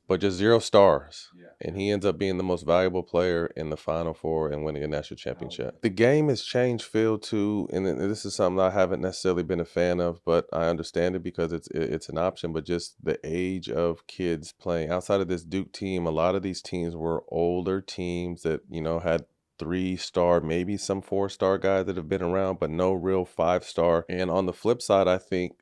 But just 0 stars. Yeah. And he ends up being the most valuable player in the Final Four and winning a national championship. The game has changed, Phil, too, and this is something I haven't necessarily been a fan of, but I understand it because it's an option. But just the age of kids playing outside of this Duke team, a lot of these teams were older teams that, had 3-star, maybe some 4-star guys that have been around, but no real 5-star. And on the flip side, I think,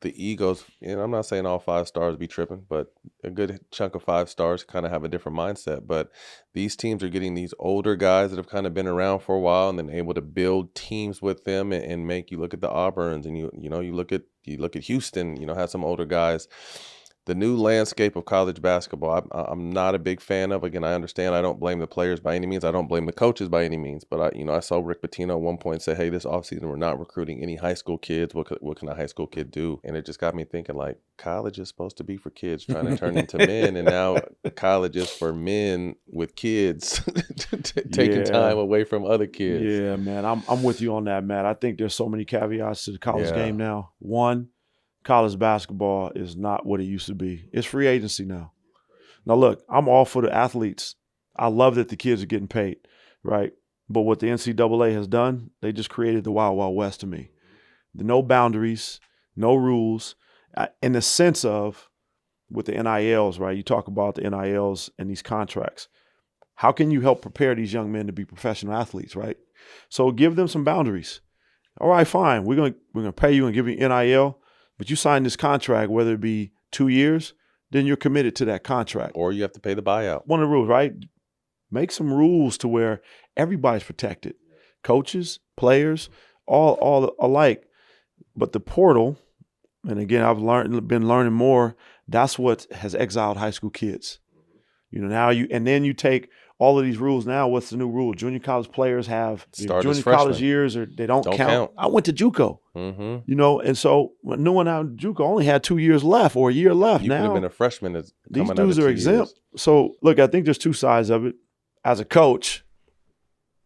the egos, and I'm not saying all 5 stars be tripping, but a good chunk of 5 stars kind of have a different mindset. But these teams are getting these older guys that have kind of been around for a while and then able to build teams with them and make you look at the Auburns and you look at Houston, have some older guys. The new landscape of college basketball, I'm not a big fan of. Again, I understand I don't blame the players by any means. I don't blame the coaches by any means. But I saw Rick Pitino at one point say, hey, this offseason we're not recruiting any high school kids. What can a high school kid do? And it just got me thinking, like, college is supposed to be for kids trying to turn into men. And now college is for men with kids taking time away from other kids. Yeah, man. I'm with you on that, Matt. I think there's so many caveats to the college game now. One, college basketball is not what it used to be. It's free agency now. Now, look, I'm all for the athletes. I love that the kids are getting paid, right? But what the NCAA has done, they just created the Wild Wild West to me. No boundaries, no rules, in the sense of with the NILs, right? You talk about the NILs and these contracts. How can you help prepare these young men to be professional athletes, right? So give them some boundaries. All right, fine. We're gonna pay you and give you NIL. But you sign this contract, whether it be 2 years, then you're committed to that contract. Or you have to pay the buyout. One of the rules, right? Make some rules to where everybody's protected. Coaches, players, all alike. But the portal, and again, I've been learning more, that's what has exiled high school kids. Then you take all of these rules now. What's the new rule? Junior college players have junior college years, or they don't count. I went to JUCO, and so when no one out of JUCO only had 2 years left or a year left. You could have been a freshman. These dudes are exempt. So look, I think there's 2 sides of it. As a coach,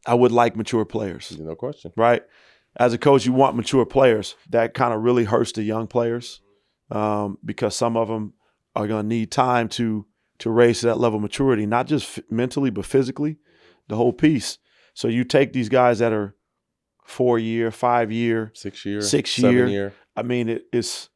I would like mature players. No question. Right? As a coach, you want mature players. That kind of really hurts the young players because some of them are going to need time to raise to that level of maturity, not just mentally, but physically, the whole piece. So you take these guys that are 4-year, 5-year, 6-year, 7-year. I mean, it's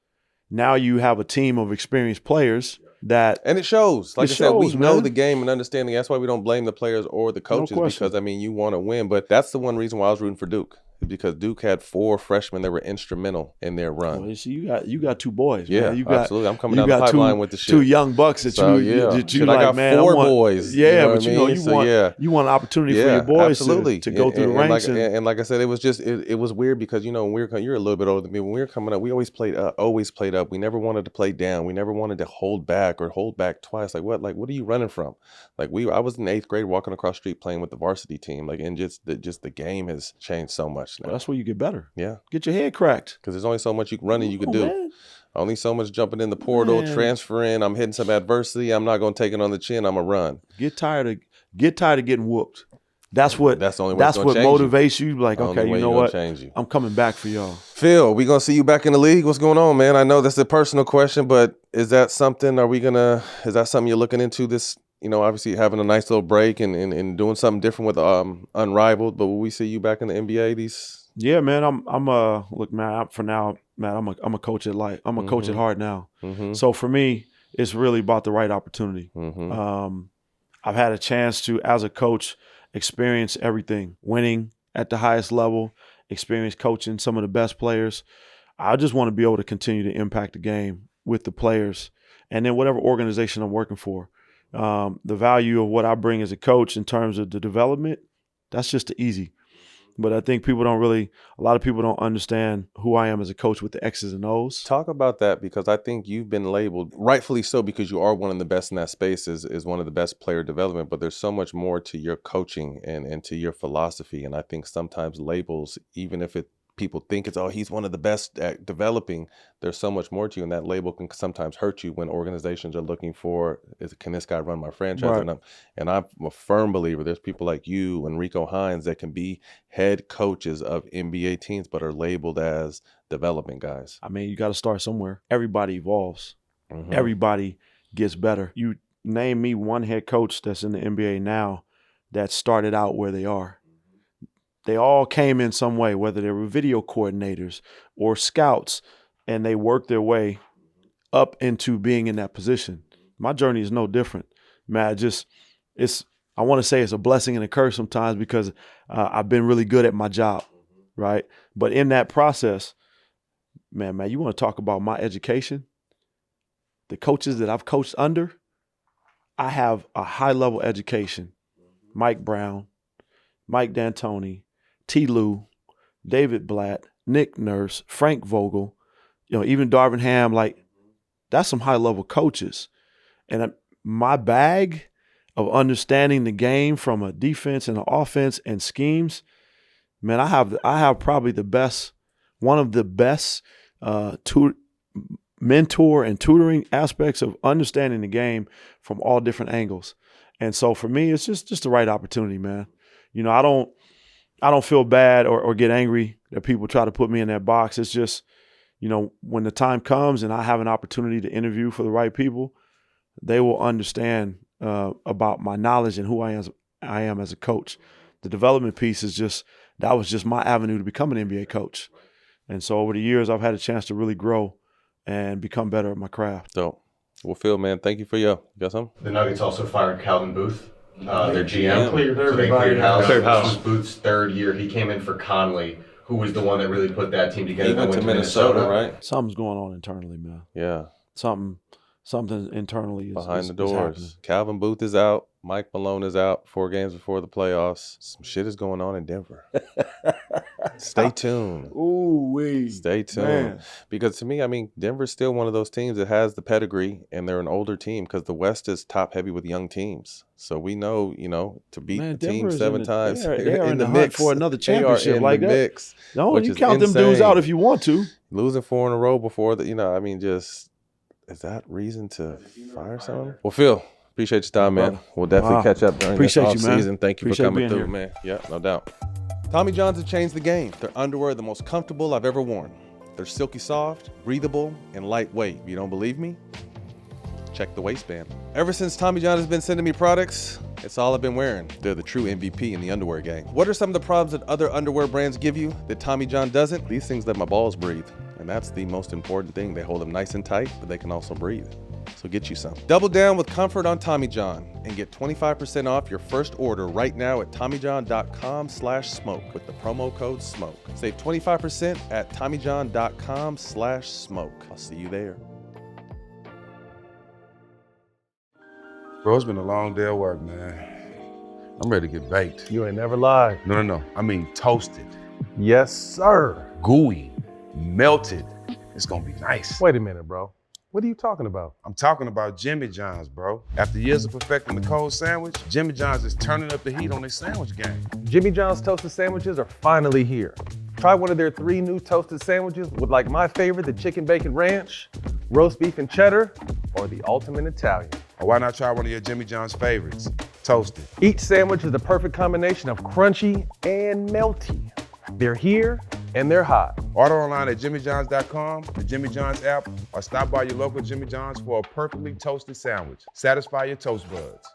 now you have a team of experienced players that. And it shows. Like I said, we know the game and understanding. That's why we don't blame the players or the coaches because, you want to win. But that's the one reason why I was rooting for Duke. Because Duke had 4 freshmen that were instrumental in their run. Well, see, you got 2 boys. Yeah, man. absolutely. I'm coming down the pipeline with the shit. 2 young bucks that you I like, got man. 4 boys. Yeah, but you want an opportunity for your boys to go through the ranks. And like I said, it was just it was weird because you're a little bit older than me. When we were coming up, we always played up. We never wanted to play down. We never wanted to hold back twice. Like what are you running from? Like I was in 8th grade walking across the street playing with the varsity team. Like and just the game has changed so much now. Well, that's where you get better. Yeah. Get your head cracked. Because there's only so much you can do. Man. Only so much jumping in the portal, transferring. I'm hitting some adversity. I'm not going to take it on the chin. I'm going to run. Get tired of getting whooped. That's the only way that's what motivates you. Like, okay, you know what? I'm coming back for y'all. Phil, we gonna see you back in the league. What's going on, man? I know that's a personal question, but is that something? Is that something you're looking into this? Obviously having a nice little break and doing something different with Unrivaled. But will we see you back in the NBA? Yeah, man. Look, man. For now, man, I'm a coach at life. I'm a coach at heart now. Mm-hmm. So for me, it's really about the right opportunity. Mm-hmm. I've had a chance to, as a coach, experience everything, winning at the highest level, experience coaching some of the best players. I just want to be able to continue to impact the game with the players and then whatever organization I'm working for. The value of what I bring as a coach in terms of the development, that's just the easy. But I think a lot of people don't understand who I am as a coach with the X's and O's. Talk about that, because I think you've been labeled, rightfully so, because you are one of the best in that space, is one of the best player development, but there's so much more to your coaching and to your philosophy. And I think sometimes labels, even if people think it's, he's one of the best at developing, there's so much more to you, and that label can sometimes hurt you when organizations are looking for, can this guy run my franchise? Right. And I'm a firm believer there's people like you and Rico Hines that can be head coaches of NBA teams but are labeled as development guys. I mean, you got to start somewhere. Everybody evolves. Mm-hmm. Everybody gets better. You name me one head coach that's in the NBA now that started out where they are. They all came in some way, whether they were video coordinators or scouts, and they worked their way up into being in that position. My journey is no different. Man, I want to say it's a blessing and a curse sometimes, because I've been really good at my job, right? But in that process, man, you want to talk about my education? The coaches that I've coached under, I have a high-level education. Mike Brown, Mike D'Antoni, T. Lou, David Blatt, Nick Nurse, Frank Vogel, even Darvin Ham, that's some high-level coaches. And my bag of understanding the game from a defense and an offense and schemes, man, I have probably one of the best mentor and tutoring aspects of understanding the game from all different angles. And so for me, it's just the right opportunity, man. I don't feel bad or get angry that people try to put me in that box. It's just, when the time comes and I have an opportunity to interview for the right people, they will understand about my knowledge and who I am as a coach. The development piece that was just my avenue to become an NBA coach. And so over the years, I've had a chance to really grow and become better at my craft. So, well, Phil, man, thank you for you got something? The Nuggets also fired Calvin Booth. Their GM. Cleared So they everybody. cleared house. Cleared house. This was Booth's third year. He came in for Conley, who was the one that really put that team together. He went to Minnesota, right? Something's going on internally, man. Yeah. Something internally is behind the is doors. Calvin Booth is out. Mike Malone is out 4 games before the playoffs. Some shit is going on in Denver. Stay tuned. Ooh-wee. Stay tuned. Man. Because to me, I mean, Denver's still one of those teams that has the pedigree, and they're an older team because the West is top heavy with young teams. So we know, to beat the team 7 times. They are in the mix for another championship. They are in like the that. mix. No, you count them dudes out if you want to. Losing 4 in a row before is that reason to fire someone? Well, Phil, appreciate your time, man. We'll definitely catch up during this offseason. Thank you for coming through, man. Yeah, no doubt. Tommy Johns have changed the game. Their underwear are the most comfortable I've ever worn. They're silky soft, breathable, and lightweight. If you don't believe me, check the waistband. Ever since Tommy John has been sending me products, it's all I've been wearing. They're the true MVP in the underwear game. What are some of the problems that other underwear brands give you that Tommy John doesn't? These things let my balls breathe. And that's the most important thing. They hold them nice and tight, but they can also breathe. So get you some. Double down with comfort on Tommy John and get 25% off your first order right now at TommyJohn.com/smoke with the promo code SMOKE. Save 25% at TommyJohn.com/smoke. I'll see you there. Bro, it's been a long day of work, man. I'm ready to get baked. You ain't never lied. No. I mean toasted. Yes, sir. Gooey. Melted. It's gonna be nice. Wait a minute, bro. What are you talking about? I'm talking about Jimmy John's, bro. After years of perfecting the cold sandwich, Jimmy John's is turning up the heat on their sandwich game. Jimmy John's toasted sandwiches are finally here. Try one of their 3 new toasted sandwiches with, like my favorite, the chicken bacon ranch, roast beef and cheddar, or the ultimate Italian. Or why not try one of your Jimmy John's favorites, toasted? Each sandwich is the perfect combination of crunchy and melty. They're here and they're hot. Order online at jimmyjohns.com, the Jimmy John's app, or stop by your local Jimmy John's for a perfectly toasted sandwich. Satisfy your toast buds.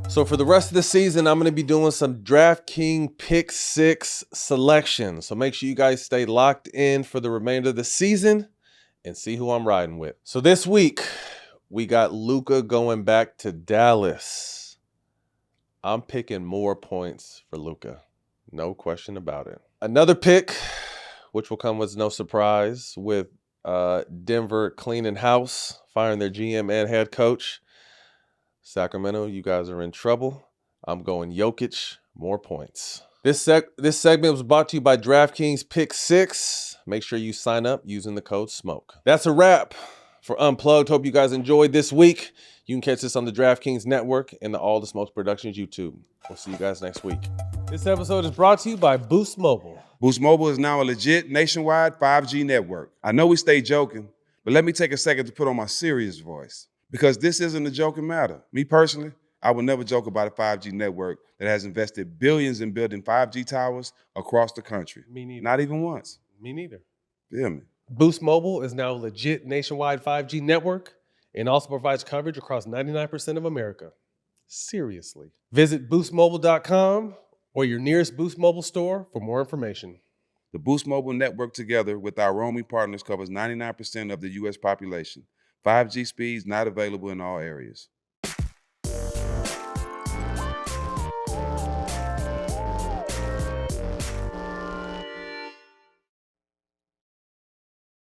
So for the rest of the season, I'm going to be doing some DraftKings Pick 6 selections. So make sure you guys stay locked in for the remainder of the season and see who I'm riding with. So this week, we got Luka going back to Dallas. I'm picking more points for Luka. No question about it. Another pick, which will come as no surprise, with Denver cleaning house, firing their GM and head coach. Sacramento, you guys are in trouble. I'm going Jokic, more points. This segment was brought to you by DraftKings Pick 6. Make sure you sign up using the code SMOKE. That's a wrap for Unplugged. Hope you guys enjoyed this week. You can catch this on the DraftKings Network and the All the Smokes Productions YouTube. We'll see you guys next week. This episode is brought to you by Boost Mobile. Boost Mobile is now a legit nationwide 5G network. I know we stay joking, but let me take a second to put on my serious voice. Because this isn't a joking matter. Me personally, I would never joke about a 5G network that has invested billions in building 5G towers across the country. Me neither. Not even once. Me neither. Feel me? Boost Mobile is now a legit nationwide 5G network and also provides coverage across 99% of America. Seriously. Visit boostmobile.com or your nearest Boost Mobile store for more information. The Boost Mobile network, together with our roaming partners, covers 99% of the U.S. population. 5G speeds not available in all areas.